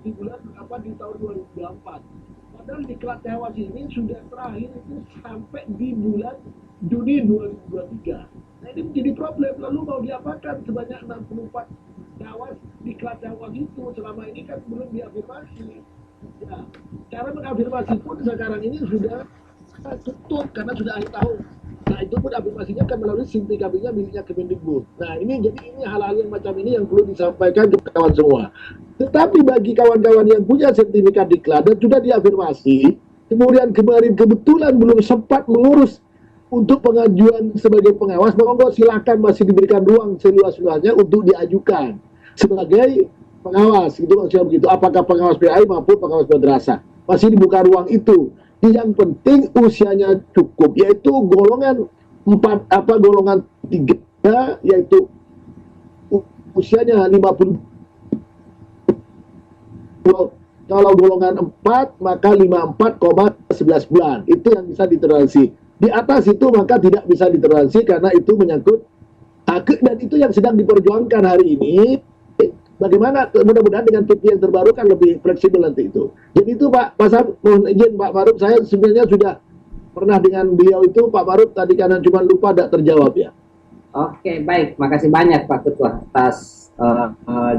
di bulan di tahun 2024. Padahal diklat tewas ini sudah terakhir itu sampai di bulan Juni 2023. Nah ini menjadi problem. Lalu mau diapakan sebanyak 64 tewas diklat tewas itu selama ini kan belum diafirmasi. Ya, cara mengafirmasi pun sekarang ini sudah tutup karena sudah akhir tahun. Nah itu pun afirmasinya kan melalui SIM PKB-nya miliknya Kemendikbud. Nah ini hal-hal yang macam ini yang perlu disampaikan ke kawan semua. Tetapi bagi kawan-kawan yang punya sertifikat diklat dan sudah diafirmasi, kemudian kemarin kebetulan belum sempat mengurus untuk pengajuan sebagai pengawas, monggo silakan masih diberikan ruang seluas-luasnya untuk diajukan sebagai pengawas. Itu maksudnya begitu. Apakah pengawas PAI maupun pengawas madrasah masih dibuka ruang itu. Yang penting usianya cukup, yaitu golongan 4 golongan 3 yaitu usianya 50. Kalau golongan 4 maka 54,11 bulan. Itu yang bisa ditoleransi. Di atas itu maka tidak bisa ditoleransi karena itu menyangkut hak, dan itu yang sedang diperjuangkan hari ini. Bagaimana mudah-mudahan dengan PP yang terbaru kan lebih fleksibel nanti itu. Jadi itu Pak Sam, mohon izin Pak Maruf, saya sebenarnya sudah pernah dengan beliau itu Pak Maruf tadi karena cuma lupa tidak terjawab ya. Oke, baik, makasih banyak Pak Ketua atas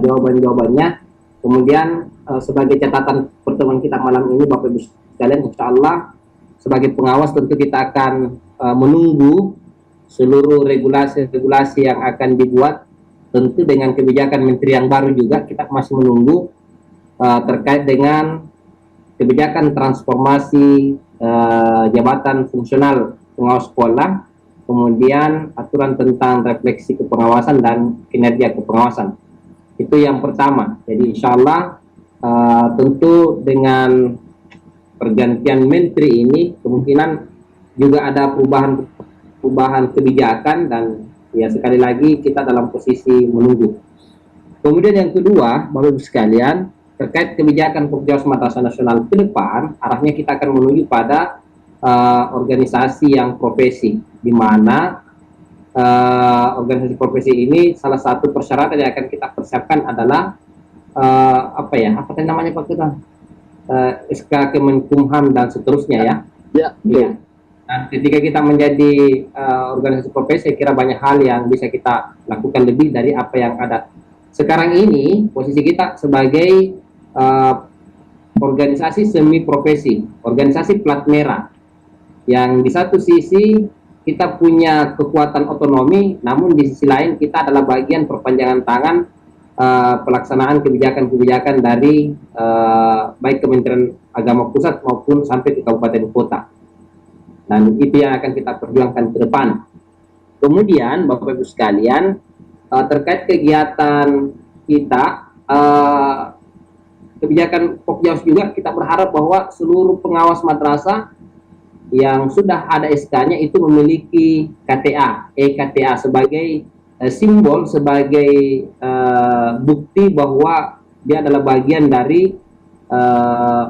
jawaban-jawabannya. Kemudian sebagai catatan pertemuan kita malam ini Bapak Ibu sekalian, insya Allah sebagai pengawas tentu kita akan menunggu seluruh regulasi-regulasi yang akan dibuat. Tentu dengan kebijakan menteri yang baru juga kita masih menunggu terkait dengan kebijakan transformasi jabatan fungsional pengawas sekolah, kemudian aturan tentang refleksi kepengawasan dan kinerja kepengawasan. Itu yang pertama. Jadi insya Allah tentu dengan pergantian menteri ini kemungkinan juga ada perubahan kebijakan, dan ya sekali lagi kita dalam posisi menunggu. Kemudian yang kedua, Bapak Ibu sekalian, terkait kebijakan Pokjawas Madrasah Nasional ke depan, arahnya kita akan menuju pada organisasi yang profesi, di mana organisasi profesi ini salah satu persyaratan yang akan kita persiapkan adalah apa namanya Pak Ketua? SK Kemenkumham dan seterusnya ya. Ya. Nah, ketika kita menjadi organisasi profesi, saya kira banyak hal yang bisa kita lakukan lebih dari apa yang ada. Sekarang ini, posisi kita sebagai organisasi semi profesi, organisasi plat merah, yang di satu sisi kita punya kekuatan otonomi, namun di sisi lain kita adalah bagian perpanjangan tangan pelaksanaan kebijakan-kebijakan dari baik Kementerian Agama Pusat maupun sampai ke kabupaten kota. Dan itu yang akan kita perjuangkan ke depan. Kemudian Bapak Ibu sekalian, terkait kegiatan kita, kebijakan Pokjawas juga kita berharap bahwa seluruh pengawas madrasah yang sudah ada SK-nya itu memiliki KTA, EKTA sebagai simbol, sebagai bukti bahwa dia adalah bagian dari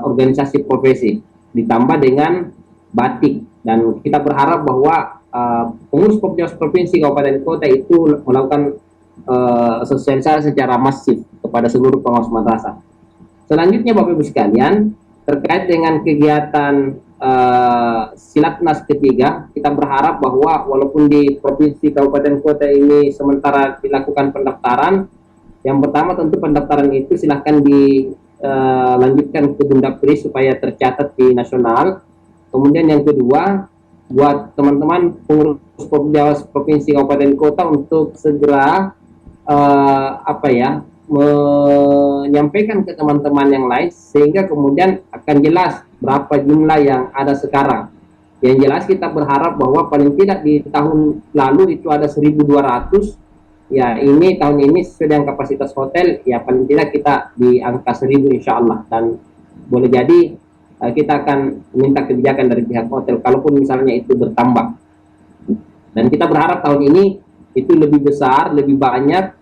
organisasi profesi, ditambah dengan batik. Dan kita berharap bahwa pengurus Pokjawas Provinsi Kabupaten Kota itu melakukan sosialisasi secara masif kepada seluruh pengawas madrasah. Selanjutnya Bapak Ibu sekalian, terkait dengan kegiatan Silatnas ketiga, kita berharap bahwa walaupun di Provinsi Kabupaten Kota ini sementara dilakukan pendaftaran, yang pertama tentu pendaftaran itu silahkan dilanjutkan ke Bundapri supaya tercatat di nasional. Kemudian yang kedua, buat teman-teman pengurus Pokjawas Provinsi Kabupaten Kota untuk segera menyampaikan ke teman-teman yang lain sehingga kemudian akan jelas berapa jumlah yang ada sekarang. Yang jelas kita berharap bahwa paling tidak di tahun lalu itu ada 1.200. Ya ini tahun ini sesuai dengan kapasitas hotel, ya paling tidak kita di angka 1.000 insya Allah. Dan boleh jadi kita akan minta kebijakan dari pihak hotel kalaupun misalnya itu bertambah, dan kita berharap tahun ini itu lebih besar, lebih banyak,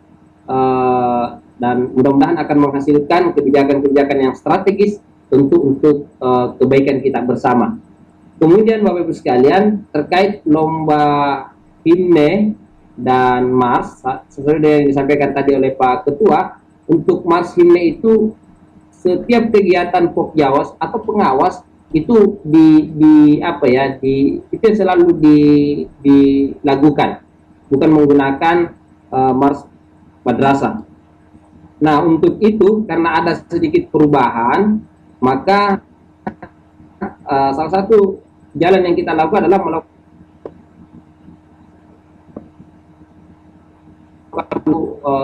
dan mudah-mudahan akan menghasilkan kebijakan-kebijakan yang strategis tentu untuk kebaikan kita bersama. Kemudian Bapak Ibu sekalian, terkait lomba himne dan mars, sesuai dengan yang disampaikan tadi oleh Pak Ketua, untuk mars himne itu setiap kegiatan Pokjawas atau pengawas itu di apa ya, itu yang selalu dilakukan, bukan menggunakan mars madrasah. Nah, untuk itu karena ada sedikit perubahan, maka salah satu jalan yang kita lakukan adalah melakukan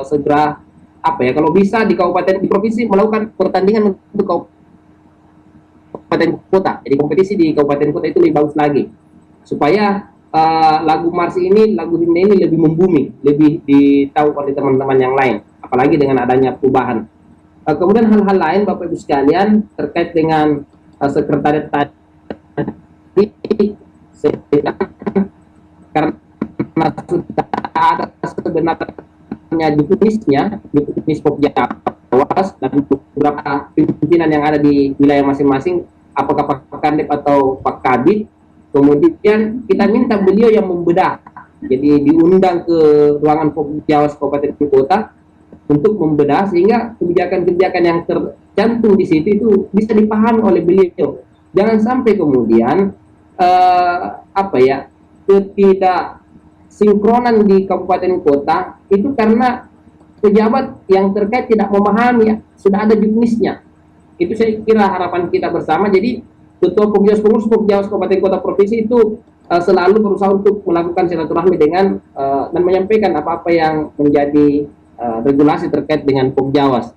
segera apa ya, kalau bisa di kabupaten, di provinsi melakukan pertandingan untuk kabupaten kota. Jadi kompetisi di kabupaten kota itu lebih bagus lagi, supaya lagu Mars ini, lagu himne ini lebih membumi, lebih ditahu oleh teman-teman yang lain, apalagi dengan adanya perubahan. Kemudian hal-hal lain Bapak Ibu sekalian terkait dengan sekretariat tadi, karena sudah ada sebenarnya di Pokjawas dan beberapa pimpinan yang ada di wilayah masing-masing, apakah Pak Kandip atau Pak Kabit, kemudian kita minta beliau yang membedah, jadi diundang ke ruangan Pokjawas Kabupaten Kota untuk membedah sehingga kebijakan-kebijakan yang tercantum di situ itu bisa dipahami oleh beliau. Jangan sampai kemudian apa ya, ketidaksinkronan di kabupaten kota itu karena pejabat yang terkait tidak memahami ya, sudah ada juknisnya. Itu saya kira harapan kita bersama. Jadi ketua Pokjawas, pengurus Pokjawas kabupaten kota provinsi itu selalu berusaha untuk melakukan silaturahmi dengan dan menyampaikan apa-apa yang menjadi regulasi terkait dengan Pokjawas.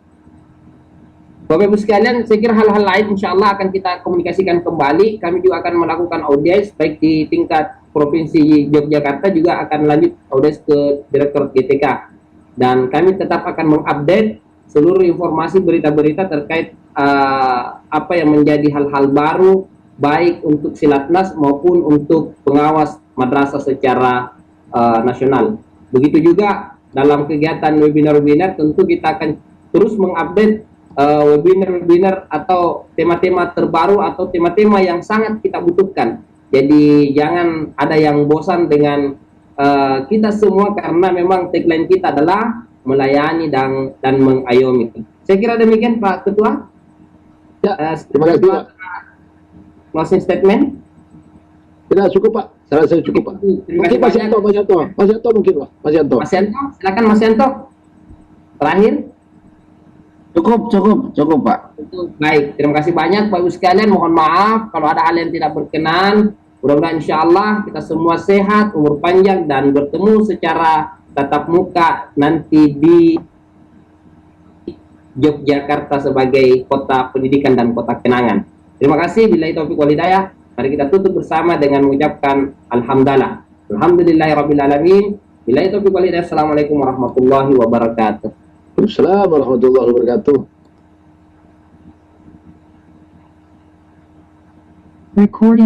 Bapak Ibu sekalian, saya kira hal-hal lain insya Allah akan kita komunikasikan kembali. Kami juga akan melakukan audiens baik di tingkat Provinsi Yogyakarta, juga akan lanjut audiens ke Direktorat GTK. Dan kami tetap akan mengupdate seluruh informasi berita-berita terkait apa yang menjadi hal-hal baru, baik untuk Silatnas maupun untuk pengawas madrasah secara nasional. Begitu juga dalam kegiatan webinar-webinar, tentu kita akan terus mengupdate webinar-webinar atau tema-tema terbaru atau tema-tema yang sangat kita butuhkan. Jadi jangan ada yang bosan dengan kita semua, karena memang tagline kita adalah melayani dan mengayomi. Saya kira demikian Pak Ketua. Ya, terima kasih Pak. Closing statement. Tidak cukup Pak, saya rasa cukup Pak. Mungkin Mas Yanto mungkin Pak. Mas Yanto, silakan Mas Yanto. Terakhir. Cukup Pak. Baik, terima kasih banyak Pak Ibu sekalian. Mohon maaf kalau ada hal yang tidak berkenan. Mudah-mudahan insya Allah kita semua sehat, umur panjang, dan bertemu secara tatap muka nanti di Yogyakarta sebagai kota pendidikan dan kota kenangan. Terima kasih. Billahi taufiq wal hidayah. Mari kita tutup bersama dengan mengucapkan alhamdulillah. Alhamdulillahirabbil alamin. Billahi taufiq wal hidayah. Assalamualaikum warahmatullahi wabarakatuh. Assalamualaikum warahmatullahi wabarakatuh. Recording.